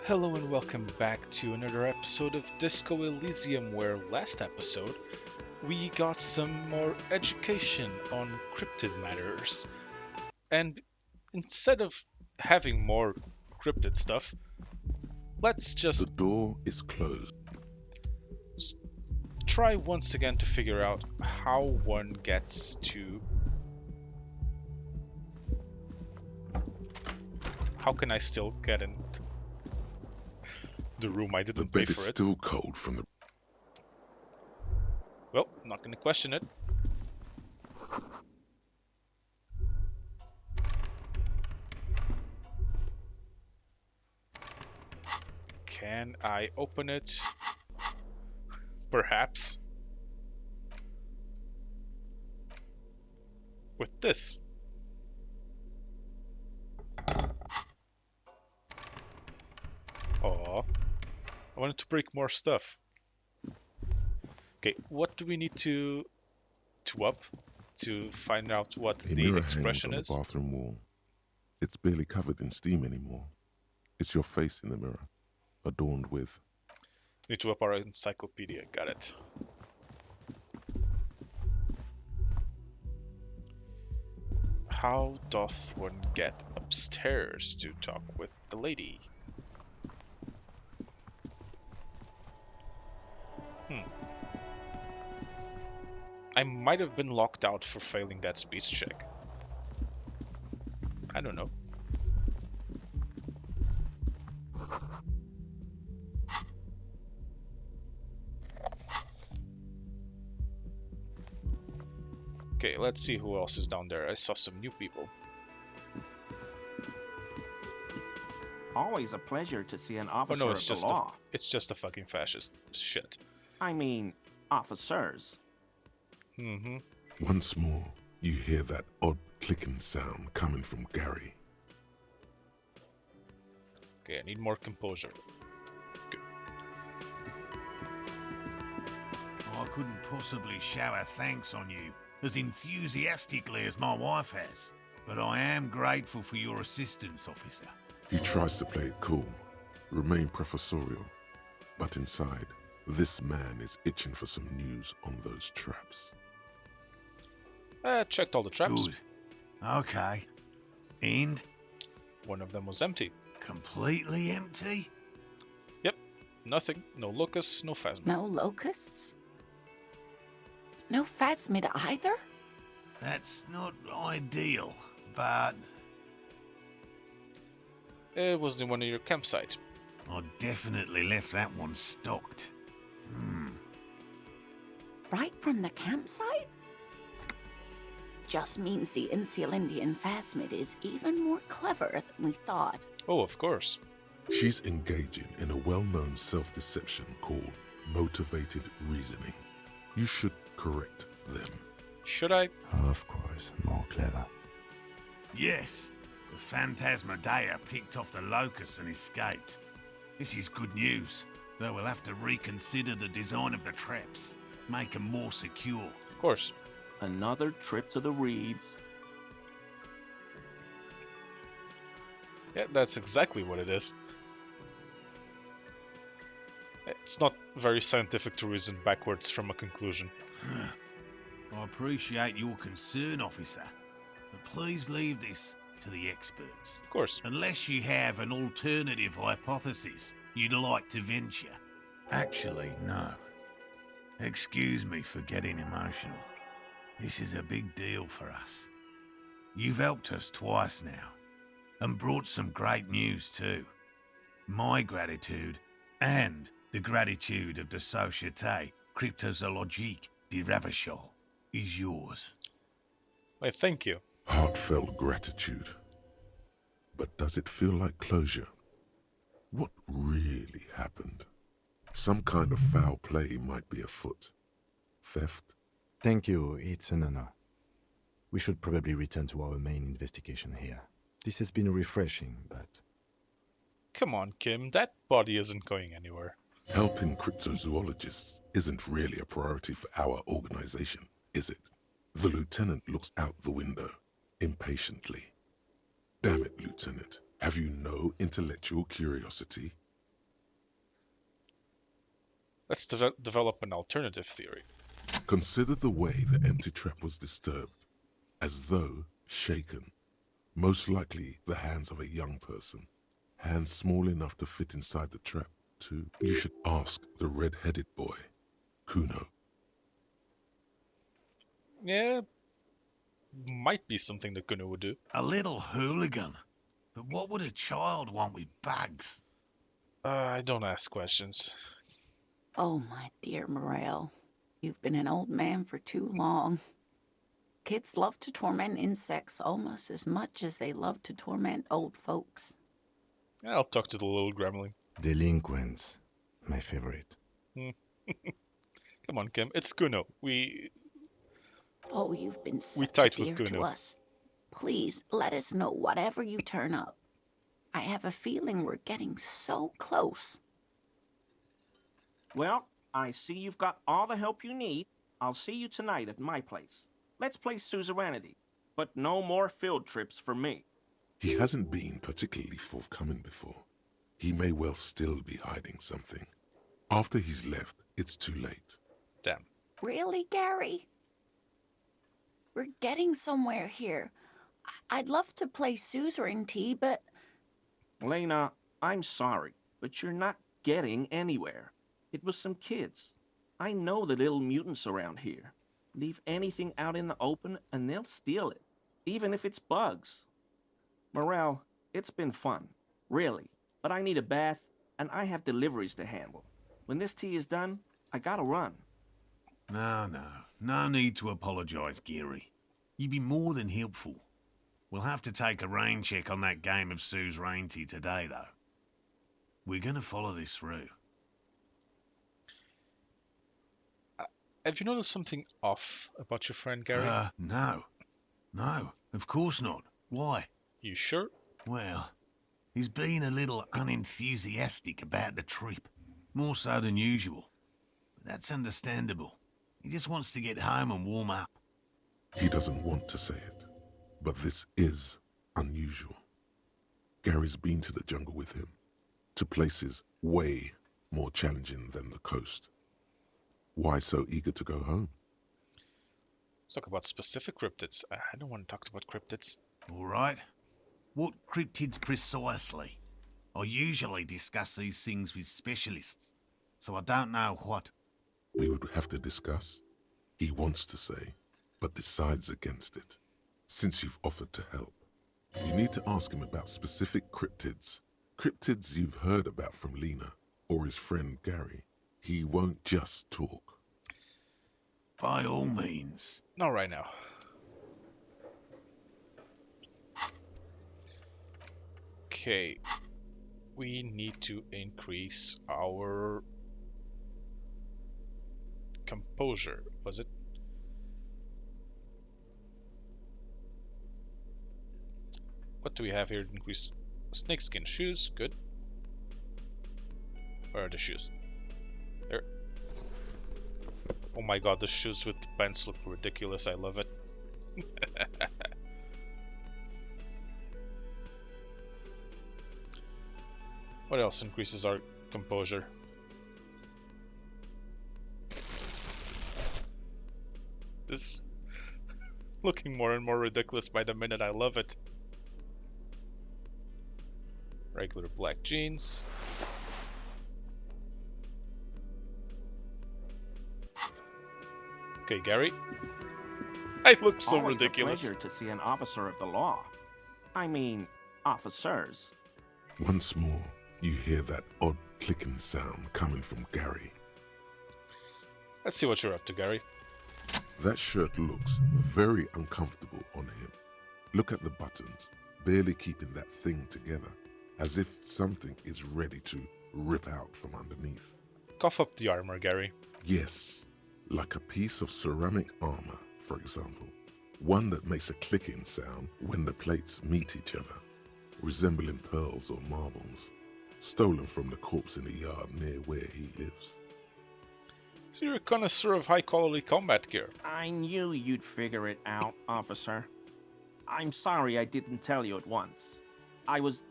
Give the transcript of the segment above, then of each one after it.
Hello and welcome back to another episode of Disco Elysium, where last episode we got some more education on cryptid matters. And instead of having more cryptid stuff, let's The just door is closed. s- try once again to figure out how one gets to. How can I still get in the room? I The didn't pay bed is for it. still cold from the. Well, I'm not gonna question it. Can I open it? Perhaps. With this. Aw. I wanted to break more stuff. Okay, what do we need to up to find out what A the mirror hangs expression on the is? bathroom wall. It's barely covered in steam anymore. It's your face in the mirror, adorned with. Need to up our encyclopedia. Got it. How doth one get upstairs to talk with the lady? Hmm. I might have been locked out for failing that speech check. I don't know. Okay, let's see who else is down there. I saw some new people. Always a pleasure to see an Oh officer no, of the law. it's just a fucking fascist shit. I mean, officers. Mm-hmm. Once more, you hear that odd clicking sound coming from Gary. Okay, I need more composure. Good. I couldn't possibly shower thanks on you as enthusiastically as my wife has, but I am grateful for your assistance, officer. He tries to play it cool, remain professorial, but inside, this man is itching for some news on those traps. Checked all the traps. Good. Okay. And One of them was empty. completely empty? Yep, nothing. No locusts, no phasma. No locusts? No phasmid either? That's not ideal, but It was in one of your campsite. I definitely left that one stocked. Right from the campsite? Just means the Insulindian phasmid is even more clever than we thought. Oh, of course. She's engaging in a well-known self-deception called motivated reasoning. You should correct them. Should I? Of course, more clever. Yes, the Phantasmadeia picked off the locusts and escaped. This is good news, though we'll have to reconsider the design of the traps, make them more secure. Of course. Another trip to the reeds. Yeah, that's exactly what it is. It's not very scientific to reason backwards from a conclusion. I appreciate your concern, officer, but please leave this to the experts. Of course. Unless you have an alternative hypothesis you'd like to venture. Actually, no. Excuse me for getting emotional. This is a big deal for us. You've helped us twice now, and brought some great news too. My gratitude, and the gratitude of the Société Cryptozoologique de Ravachol, is yours. Why, thank you. Heartfelt gratitude. But does it feel like closure? What really happened? Some kind of foul play might be afoot. Theft? Thank you, it's an honor. We should probably return to our main investigation here. This has been refreshing, but Come on, Kim. That body isn't going anywhere. Helping cryptozoologists isn't really a priority for our organization, is it? The lieutenant looks out the window, impatiently. Damn it, Lieutenant. Have you no intellectual curiosity? Let's develop an alternative theory. Consider the way the empty trap was disturbed, as though shaken. Most likely the hands of a young person. Hands small enough to fit inside the trap, too. You should ask the red-headed boy, Kuno. Yeah, might be something that Gunnar would do. A little hooligan. But what would a child want with bags? I don't ask questions. Oh, my dear Morel. You've been an old man for too long. Kids love to torment insects almost as much as they love to torment old folks. I'll talk to the little gremlin. Delinquents, my favorite. Come on, Kim. It's Kuno. Oh, you've been We such a tight with dear to Kuno. us. Please let us know whatever you turn up. I have a feeling we're getting so close. Well, I see you've got all the help you need. I'll see you tonight at my place. Let's play suzerainty, but no more field trips for me. He hasn't been particularly forthcoming before. He may well still be hiding something. After he's left, it's too late. Damn. Really, Gary? We're getting somewhere here. I'd love to play suzerainty, but... Lena, I'm sorry, but you're not getting anywhere. It was some kids. I know the little mutants around here. Leave anything out in the open and they'll steal it, even if it's bugs. Morel, it's been fun, really, but I need a bath and I have deliveries to handle. When this tea is done, I gotta run. No need to apologise, Geary. You'd be more than helpful. We'll have to take a rain check on that game of suzerainty today, though. We're gonna follow this through. Have you noticed something off about your friend, Gary? No, of course not. Why? You sure? Well, he's been a little unenthusiastic about the trip. More so than usual. But that's understandable. He just wants to get home and warm up. He doesn't want to say it, but this is unusual. Gary's been to the jungle with him, to places way more challenging than the coast. Why so eager to go home? Let's talk about specific cryptids. I don't want to talk about cryptids. All right. What cryptids precisely? I usually discuss these things with specialists, so I don't know what. We would have to discuss. He wants to say, but decides against it. Since you've offered to help, you need to ask him about specific cryptids. Cryptids you've heard about from Lena or his friend Gary. He won't just talk. By all means. Not right now. Okay. We need to increase our composure, was it? What do we have here to increase? Snakeskin shoes, good. Where are the shoes? There. Oh my god, the shoes with the pants look ridiculous, I love it. What else increases our composure? This is looking more and more ridiculous by the minute, I love it. Regular black jeans. Okay, Gary. I look so Always ridiculous. a pleasure to see an officer of the law. I mean, officers. Once more, you hear that odd clicking sound coming from Gary. Let's see what you're up to, Gary. That shirt looks very uncomfortable on him. Look at the buttons, barely keeping that thing together, as if something is ready to rip out from underneath. Cough up the armor, Gary. Yes, like a piece of ceramic armor, for example. One that makes a clicking sound when the plates meet each other, resembling pearls or marbles, stolen from the corpse in the yard near where he lives. So you're a connoisseur of high-quality combat gear. I knew you'd figure it out, officer. I'm sorry I didn't tell you at once. I was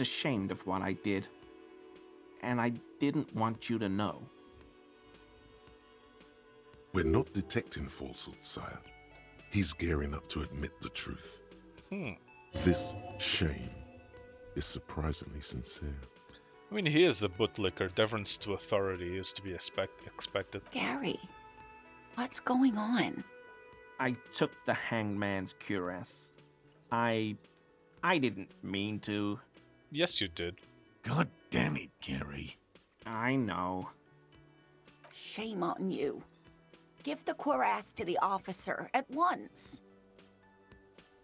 ashamed of what I did. and I didn't want you to know. We're not detecting falsehood, sire. He's gearing up to admit the truth. Hmm. This shame is surprisingly sincere. I mean, he is a bootlicker. Deference to authority is to be expected. Gary, what's going on? I took the hangman's cuirass. I didn't mean to. Yes, you did. God damn it, Gary. I know. Shame on you. Give the cuirass to the officer at once.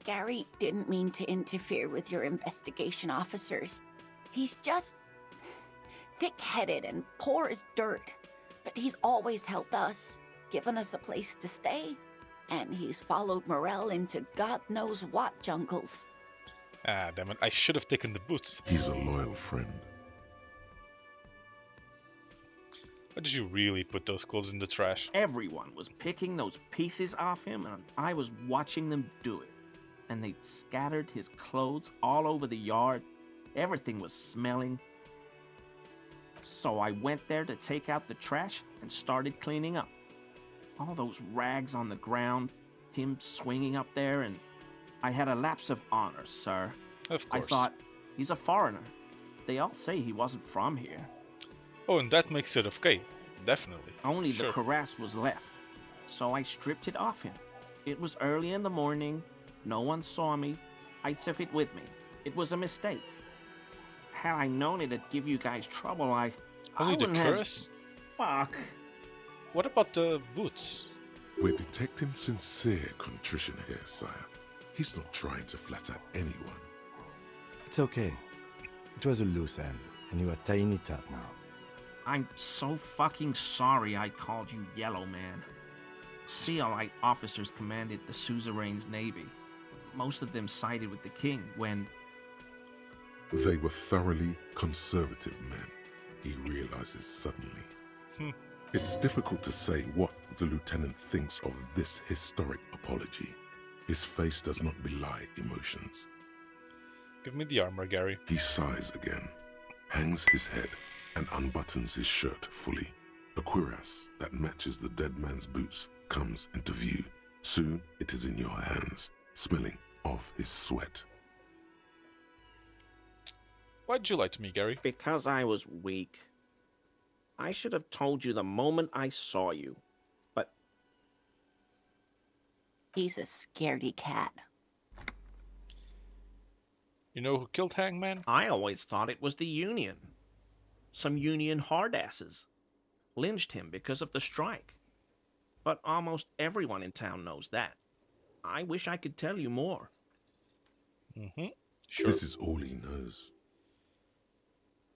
Gary didn't mean to interfere with your investigation officers. He's just thick-headed and poor as dirt. But he's always helped us, given us a place to stay. And he's followed Morel into God knows what jungles. Ah, damn it. I should have taken the boots. He's a loyal friend. Why did you really put those clothes in the trash? Everyone was picking those pieces off him, and I was watching them do it. And they'd scattered his clothes all over the yard. Everything was smelling. So I went there to take out the trash and started cleaning up. All those rags on the ground, him swinging up there, and I had a lapse of honor, sir. Of I course. thought, he's a foreigner. They all say he wasn't from here. Oh, and that makes it okay. Definitely. Only Sure. the cuirass was left, so I stripped it off him. It was early in the morning. No one saw me. I took it with me. It was a mistake. Had I known it'd give you guys trouble, I Only the wouldn't have... cuirass? Fuck. What about the boots? We're detecting sincere contrition here, sire. He's not trying to flatter anyone. It's okay. It was a loose end, and you are tying it up now. I'm so fucking sorry I called you Yellow Man. Seolite officers commanded the suzerain's navy. Most of them sided with the king when... They were thoroughly conservative men, he realizes suddenly. Hmm. It's difficult to say what the lieutenant thinks of this historic apology. His face does not belie emotions. Give me the armor, Gary. He sighs again, hangs his head, and unbuttons his shirt fully. A cuirass that matches the dead man's boots comes into view. Soon it is in your hands, smelling of his sweat. Why'd you lie to me, Gary? Because I was weak. I should have told you the moment I saw you. But He's a scaredy cat. You know who killed Hangman? I always thought it was the Union. Some Union hardasses lynched him because of the strike. But almost everyone in town knows that. I wish I could tell you more. Mm-hmm. Sure. This is all he knows.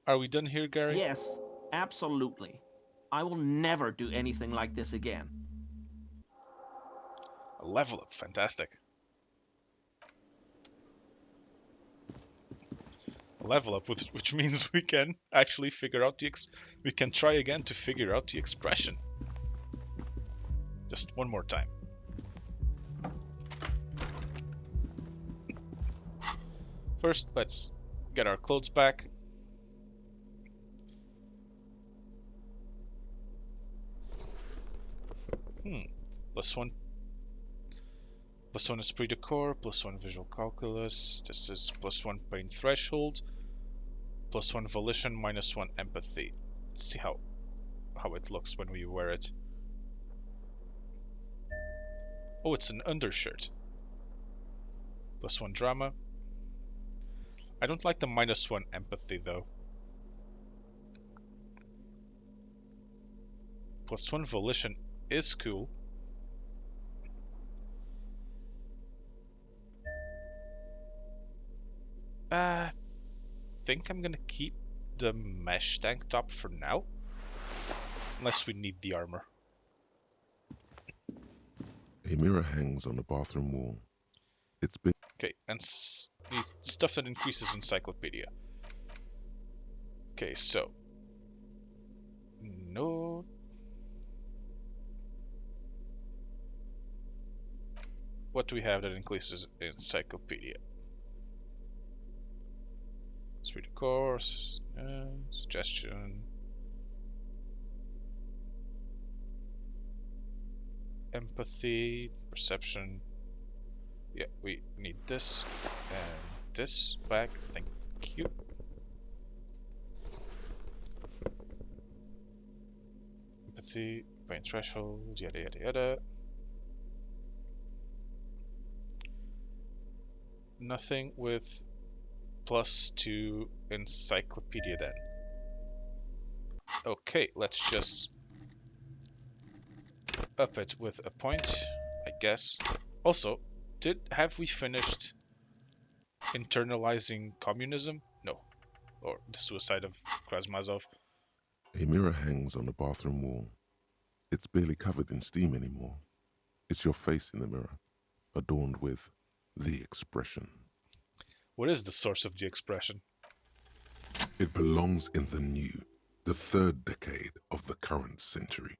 Are we done here, Gary? Yes, absolutely. I will never do anything like this again. A level up. Fantastic. A level up, which means we can actually figure out we can try again to figure out the expression. Just one more time. First, let's get our clothes back. +1. +1 esprit de corps, +1 visual calculus. This is +1 pain threshold, +1 volition, -1 empathy. Let's see how it looks when we wear it. Oh, it's an undershirt. +1 drama. I don't like the -1 empathy though. +1 volition is cool. I think I'm gonna keep the mesh tank top for now. Unless we need the armor. A mirror hangs on the bathroom wall. It's been Okay, and need stuff that increases encyclopedia. Okay, so no. What do we have that increases encyclopedia? Esprit de corps, Suggestion. Empathy, perception. Yeah, we need this and this back. Thank you. Empathy, brain threshold, yada yada yada. Nothing with +2 encyclopedia then. Okay, let's just up it with a point, I guess. Also, have we finished internalizing communism? No. Or the suicide of Krasmazov? A mirror hangs on the bathroom wall. It's barely covered in steam anymore. It's your face in the mirror, adorned with the expression. What is the source of the expression? It belongs in the new, the third decade of the current century.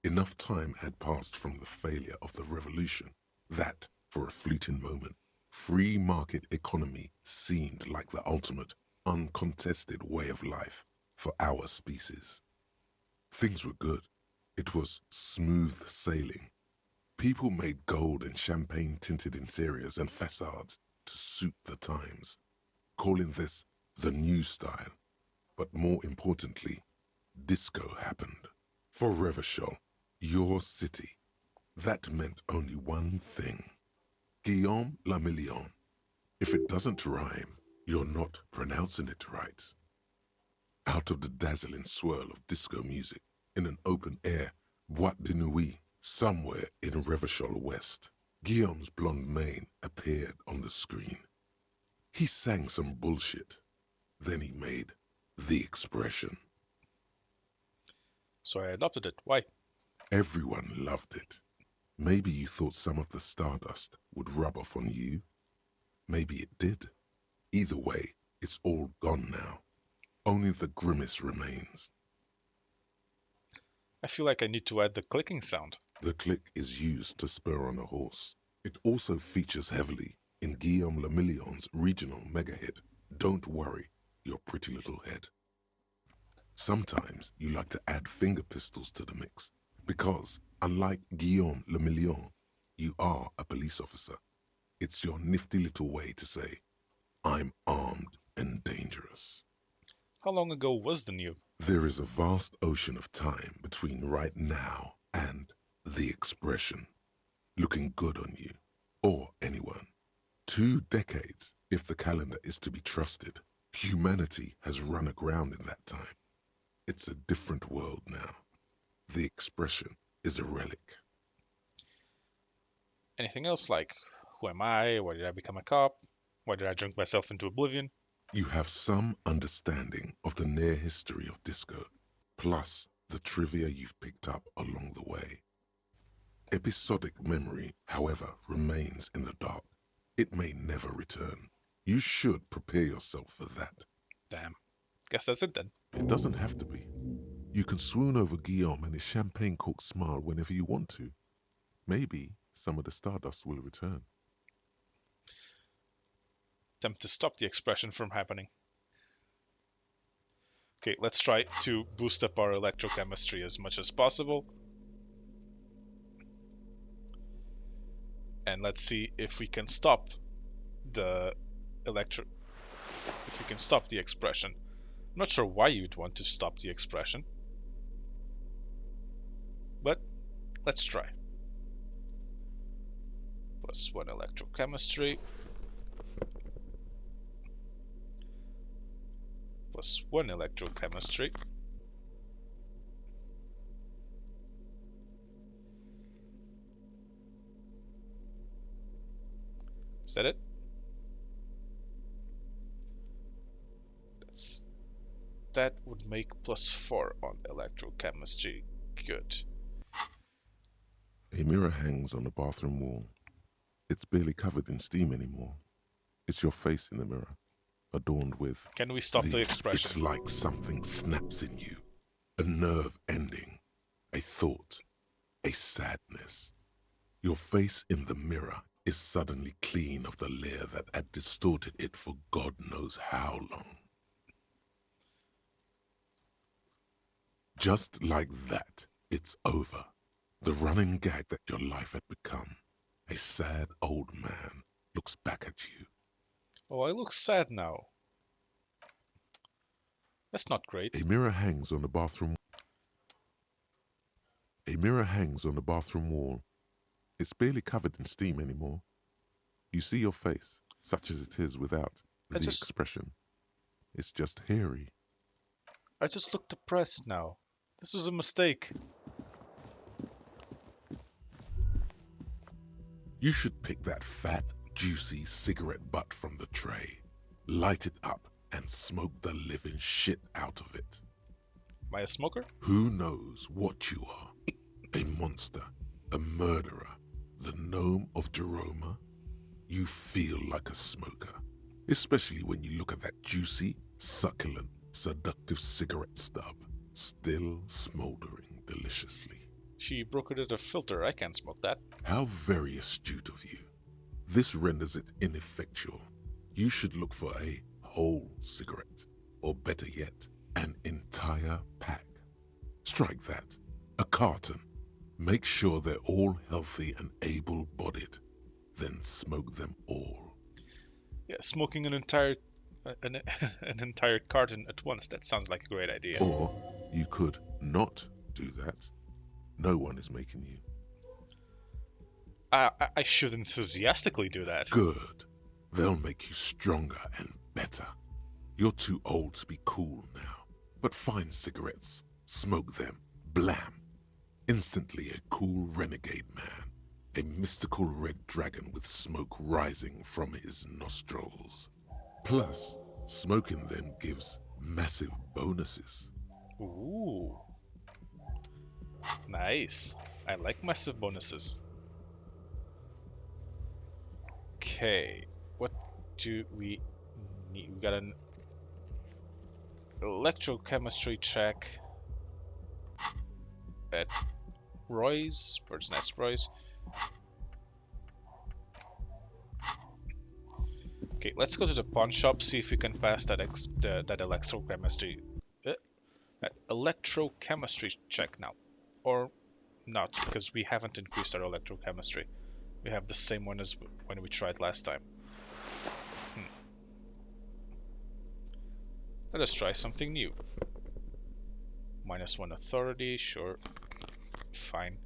Enough time had passed from the failure of the revolution that, for a fleeting moment, free market economy seemed like the ultimate, uncontested way of life for our species. Things were good. It was smooth sailing. People made gold and champagne-tinted interiors and facades to suit the times, calling this the new style. But more importantly, disco happened. For Revachol, your city, that meant only one thing. Guillaume le Million. If it doesn't rhyme, you're not pronouncing it right. Out of the dazzling swirl of disco music, in an open-air boîte de nuit, somewhere in Revachol West, Guillaume's blonde mane appeared on the screen. He sang some bullshit. Then he made the expression. So I adopted it. Why? Everyone loved it. Maybe you thought some of the stardust would rub off on you. Maybe it did. Either way, it's all gone now. Only the grimace remains. I feel like I need to add the clicking sound. The click is used to spur on a horse. It also features heavily in Guillaume le Million's regional mega hit, Don't Worry, Your Pretty Little Head. Sometimes you like to add finger pistols to the mix, because, unlike Guillaume le Million, you are a police officer. It's your nifty little way to say, I'm armed and dangerous. How long ago was the new? There is a vast ocean of time between right now and the expression, looking good on you, or anyone. 2 decades, if the calendar is to be trusted. Humanity has run aground in that time. It's a different world now. The expression is a relic. Anything else like, who am I? Why did I become a cop? Why did I drink myself into oblivion? You have some understanding of the near history of disco, plus the trivia you've picked up along the way. Episodic memory, however, remains in the dark. It may never return. You should prepare yourself for that. Damn. Guess that's it then. It doesn't have to be. You can swoon over Guillaume and his champagne-corked smile whenever you want to. Maybe some of the stardust will return. Attempt to stop the expression from happening. Okay, let's try to boost up our electrochemistry as much as possible. And let's see if we can stop the if we can stop the expression. I'm not sure why you'd want to stop the expression, but let's try. +1 electrochemistry. +1 electrochemistry. Is that it? That would make +4 on electrochemistry. Good. A mirror hangs on the bathroom wall. It's barely covered in steam anymore. It's your face in the mirror, adorned with... Can we stop the expression? It's like something snaps in you. A nerve ending. A thought. A sadness. Your face in the mirror is suddenly clean of the layer that had distorted it for God knows how long. Just like that, it's over. The running gag that your life had become. A sad old man looks back at you. Oh, I look sad now. That's not great. A mirror hangs on the bathroom. A mirror hangs on the bathroom wall. It's barely covered in steam anymore. You see your face, such as it is without I the just expression. It's just hairy. I just look depressed now. This was a mistake. You should pick that fat, juicy cigarette butt from the tray, light it up, and smoke the living shit out of it. Am I a smoker? Who knows what you are? A monster, a murderer, the gnome of Jeroma? You feel like a smoker, especially when you look at that juicy, succulent, seductive cigarette stub, still smoldering deliciously. She broke it at a filter. I can't smoke that. How very astute of you. This renders it ineffectual. You should look for a whole cigarette, or better yet, an entire pack. Strike that. A carton. Make sure they're all healthy and able-bodied. Then smoke them all. Yeah, smoking an entire an entire carton at once. That sounds like a great idea. Or you could not do that. No one is making you. I should enthusiastically do that. Good. They'll make you stronger and better. You're too old to be cool now. But find cigarettes, smoke them, blam. Instantly a cool renegade man. A mystical red dragon with smoke rising from his nostrils. Plus, smoking them gives massive bonuses. Ooh. Nice. I like massive bonuses. Okay. What do we need? We got an electrochemistry check at Roy's, Bird's Nest Roy's. Okay, let's go to the pawn shop, see if we can pass that that electrochemistry that electrochemistry check now, or not, because we haven't increased our electrochemistry. We have the same one as when we tried last time. Let us try something new. -1 authority, sure, fine.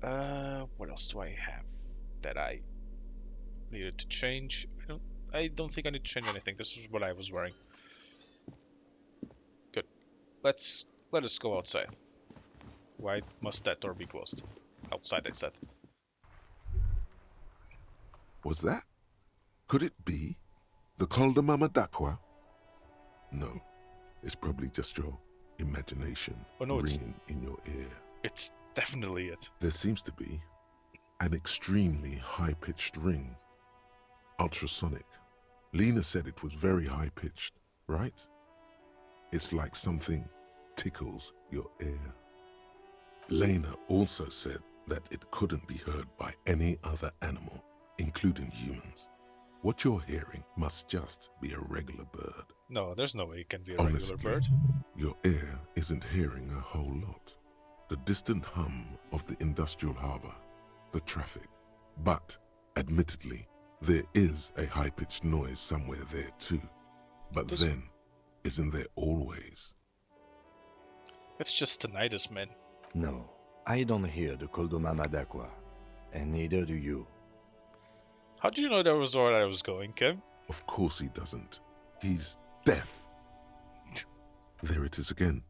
What else do I have that I needed to change? I don't think I need to change anything. This is what I was wearing. Good. Let us go outside. Why must that door be closed? Outside, I said. Was that? Could it be? The Col de Mama Dakwa? No, it's probably just your imagination Oh no, ringing in your ear. it's definitely it. There seems to be an extremely high-pitched ring. Ultrasonic. Lena said it was very high-pitched, right? It's like something tickles your ear. Lena also said that it couldn't be heard by any other animal, including humans. What you're hearing must just be a regular bird. No, there's no way it can be a Honestly, regular bird. your ear isn't hearing a whole lot. The distant hum of the industrial harbor, the traffic. But, admittedly, there is a high-pitched noise somewhere there too. But then, isn't there always? It's just tinnitus, man. No, I don't hear the Koldoma Madakwa, and neither do you. How do you know that was where I was going, Kim? Of course he doesn't. He's deaf. There it is again.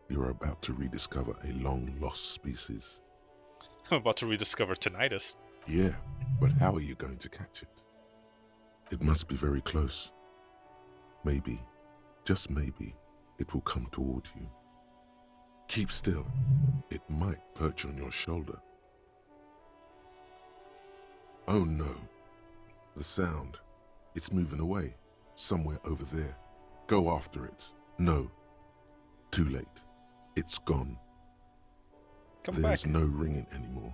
You're about to rediscover a long-lost species. I'm about to rediscover tinnitus. Yeah, but how are you going to catch it? It must be very close. Maybe, just maybe, it will come toward you. Keep still. It might perch on your shoulder. Oh no. The sound. It's moving away. Somewhere over there. Go after it. No. Too late. It's gone. Come There is back. no ringing anymore.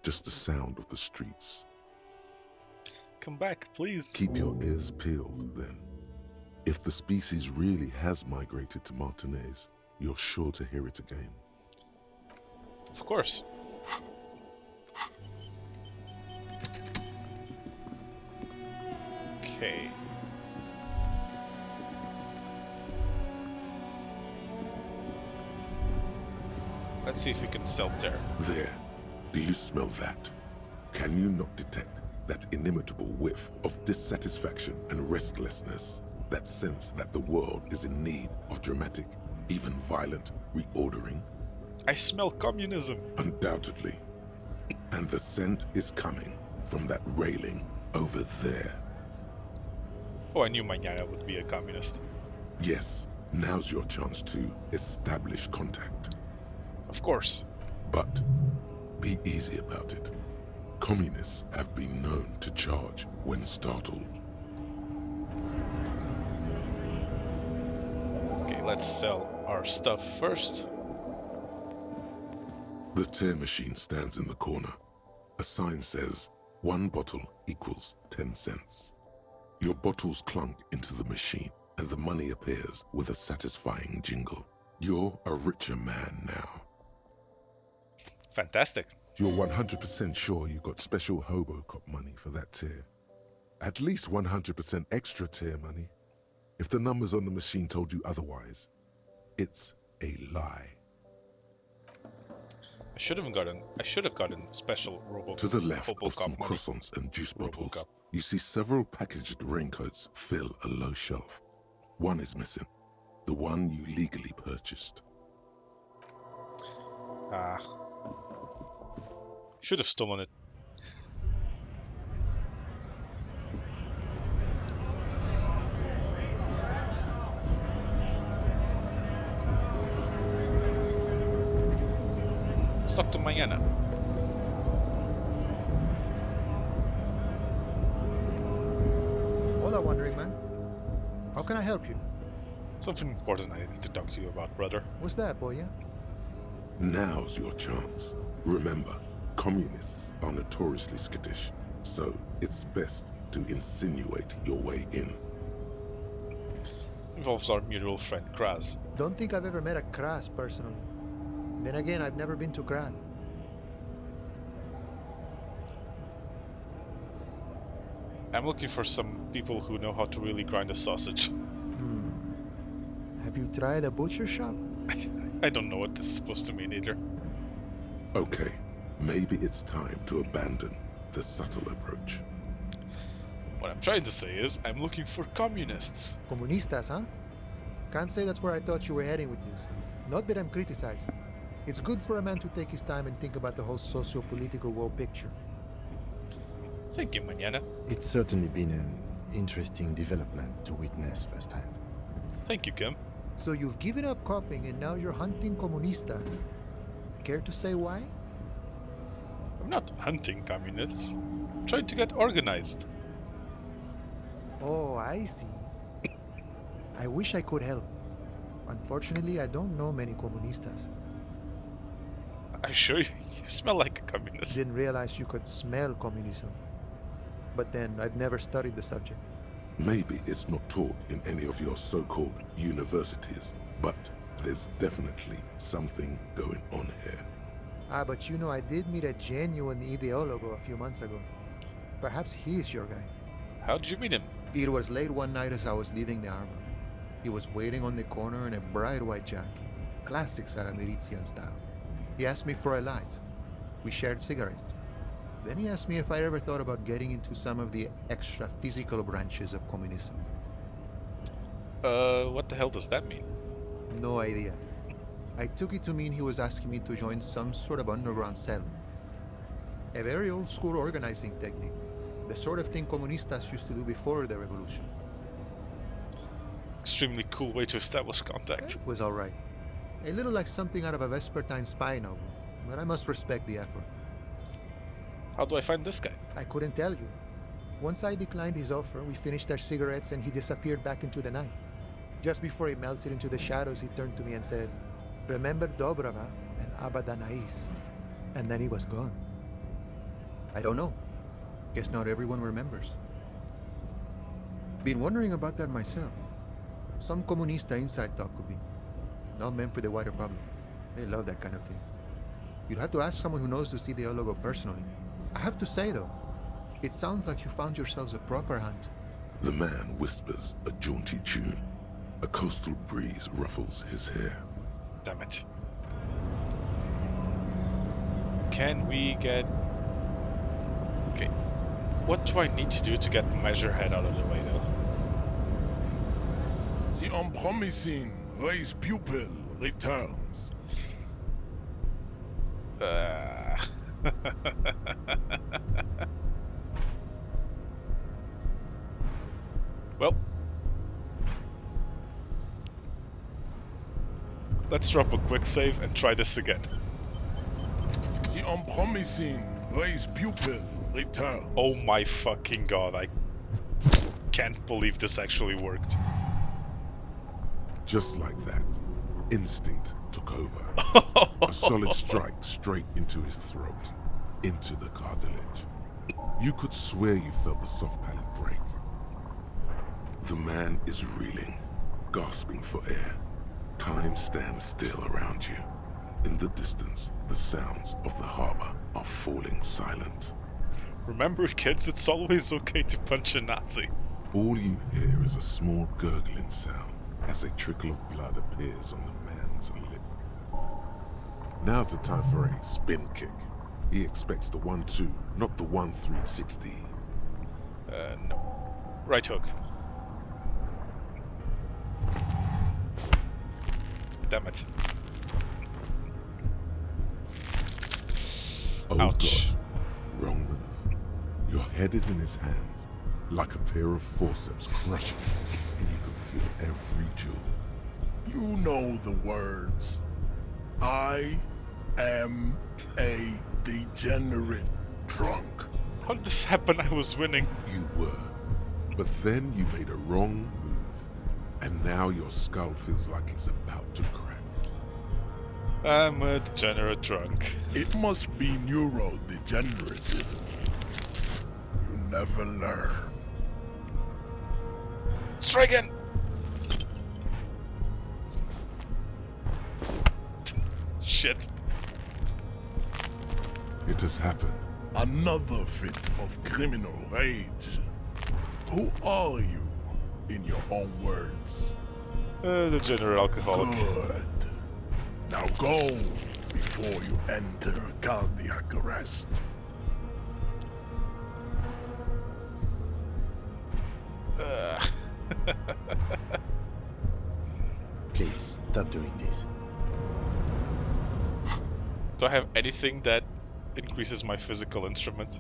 Just the sound of the streets. Come back, please. Keep your ears peeled, then. If the species really has migrated to Martinez, you're sure to hear it again. Of course. Okay. Let's see if we can self-tear. There. Do you smell that? Can you not detect that inimitable whiff of dissatisfaction and restlessness? That sense that the world is in need of dramatic, even violent, reordering? I smell communism. Undoubtedly. And the scent is coming from that railing over there. Oh, I knew Mañana would be a communist. Yes, now's your chance to establish contact. Of course. But be easy about it. Communists have been known to charge when startled. Okay, let's sell our stuff first. The tear machine stands in the corner. A sign says, 1 bottle equals 10 cents. Your bottles clunk into the machine, and the money appears with a satisfying jingle. You're a richer man now. Fantastic. You're 100% sure you got special Hobocop money for that tier. At least 100% extra tier money. If the numbers on the machine told you otherwise, it's a lie. I should have gotten special Robo. To the left of Hobocop some money. croissants and juice bottles, Robocop. you see several packaged raincoats fill a low shelf. One is missing, the one you legally purchased. Ah. Should have stolen it. Let's talk to Mañana. Hola, Wandering Man. How can I help you? Something important I need to talk to you about, brother. What's that, boy? Now's your chance. Remember, communists are notoriously skittish, so it's best to insinuate your way in. Involves our mutual friend Kraz. Don't think I've ever met a Kras personally. Then again, I've never been to Gran. I'm looking for some people who know how to really grind a sausage. Have you tried a butcher shop? I don't know what this is supposed to mean either. Okay, maybe it's time to abandon the subtle approach. What I'm trying to say is, I'm looking for communists. Comunistas, huh? Can't say that's where I thought you were heading with this. Not that I'm criticizing. It's good for a man to take his time and think about the whole socio-political world picture. Thank you, Mañana. It's certainly been an interesting development to witness firsthand. Thank you, Kim. So you've given up copying and now you're hunting comunistas. Care to say why? I'm not hunting communists. I'm trying to get organized. Oh, I see. I wish I could help. Unfortunately, I don't know many comunistas. I assure you, you smell like a communist. Didn't realize you could smell communism. But then, I've never studied the subject. Maybe it's not taught in any of your so-called universities, but there's definitely something going on here. Ah, but you know, I did meet a genuine ideologo a few months ago. Perhaps he's your guy. How did you meet him? It was late one night as I was leaving the armor. He was waiting on the corner in a bright white jacket, classic Saramirizian style. He asked me for a light. We shared cigarettes. Then he asked me if I ever thought about getting into some of the extra physical branches of communism. What the hell does that mean? No idea. I took it to mean he was asking me to join some sort of underground cell. A very old school organizing technique. The sort of thing comunistas used to do before the revolution. Extremely cool way to establish contact. It was alright. A little like something out of a Vespertine spy novel, but I must respect the effort. How do I find this guy? I couldn't tell you. Once I declined his offer, we finished our cigarettes and he disappeared back into the night. Just before he melted into the shadows, he turned to me and said, "Remember Dobrava and Abadanais." And then he was gone. I don't know. Guess not everyone remembers. Been wondering about that myself. Some comunista inside talk could be. Not meant for the wider public. They love that kind of thing. You'd have to ask someone who knows the ideologo personally. I have to say though, it sounds like you found yourselves a proper hunt. The man whispers a jaunty tune. A coastal breeze ruffles his hair. Damn it. Can we get... Okay. What do I need to do to get the measure head out of the way, though? The unpromising raised pupil returns. Well, let's drop a quick save and try this again. The unpromising raised pupil returns. Oh my fucking god, I can't believe this actually worked. Just like that, instinct took over. A solid strike straight into his throat, into the cartilage. You could swear you felt the soft palate break. The man is reeling, gasping for air. Time stands still around you. In the distance, the sounds of the harbor are falling silent. Remember, kids, it's always okay to punch a Nazi. All you hear is a small gurgling sound as a trickle of blood appears on the man's lip. Now's the time for a spin kick. He expects the 1-2, not the 1-360. No. Right hook. Damn it. Oh Ouch. God, wrong move. Your head is in his hands, like a pair of forceps crushing, and you can feel every jewel. You know the words. I am a degenerate drunk. How did this happen? I was winning. You were, but then you made a wrong move, and now your skull feels like it's about to crack. I'm a degenerate drunk. It must be neurodegenerative. You never learn. Try again! Shit. It has happened. Another fit of criminal rage. Who are you, in your own words? Degenerate alcoholic. Good. Now go before you enter cardiac arrest. Please, stop doing this. Do I have anything that increases my physical instrument?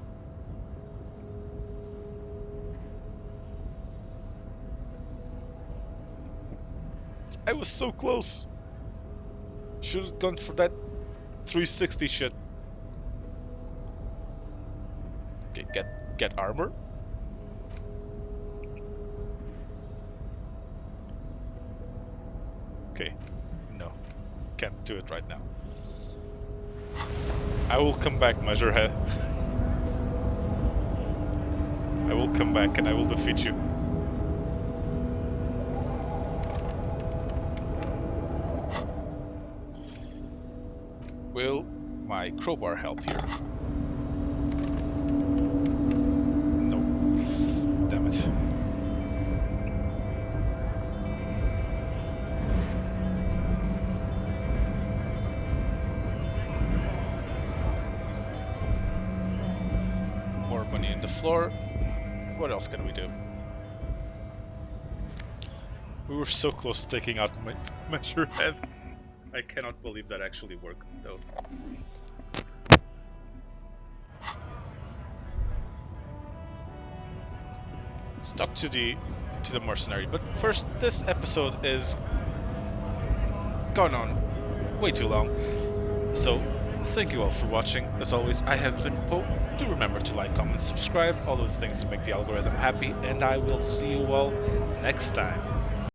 I was so close. Should have gone for that 360 shit. Okay, get armor. Okay, no, can't do it right now. I will come back, Measurehead. I will come back and I will defeat you. Will my crowbar help here? No. Damn it. More money in the floor. What else can we do? We were so close to taking out my Measurehead. I cannot believe that actually worked, though. Stuck to the mercenary, but first, this episode is gone on way too long. So, thank you all for watching. As always, I have been Poe. Do remember to like, comment, subscribe, all of the things that make the algorithm happy, and I will see you all next time.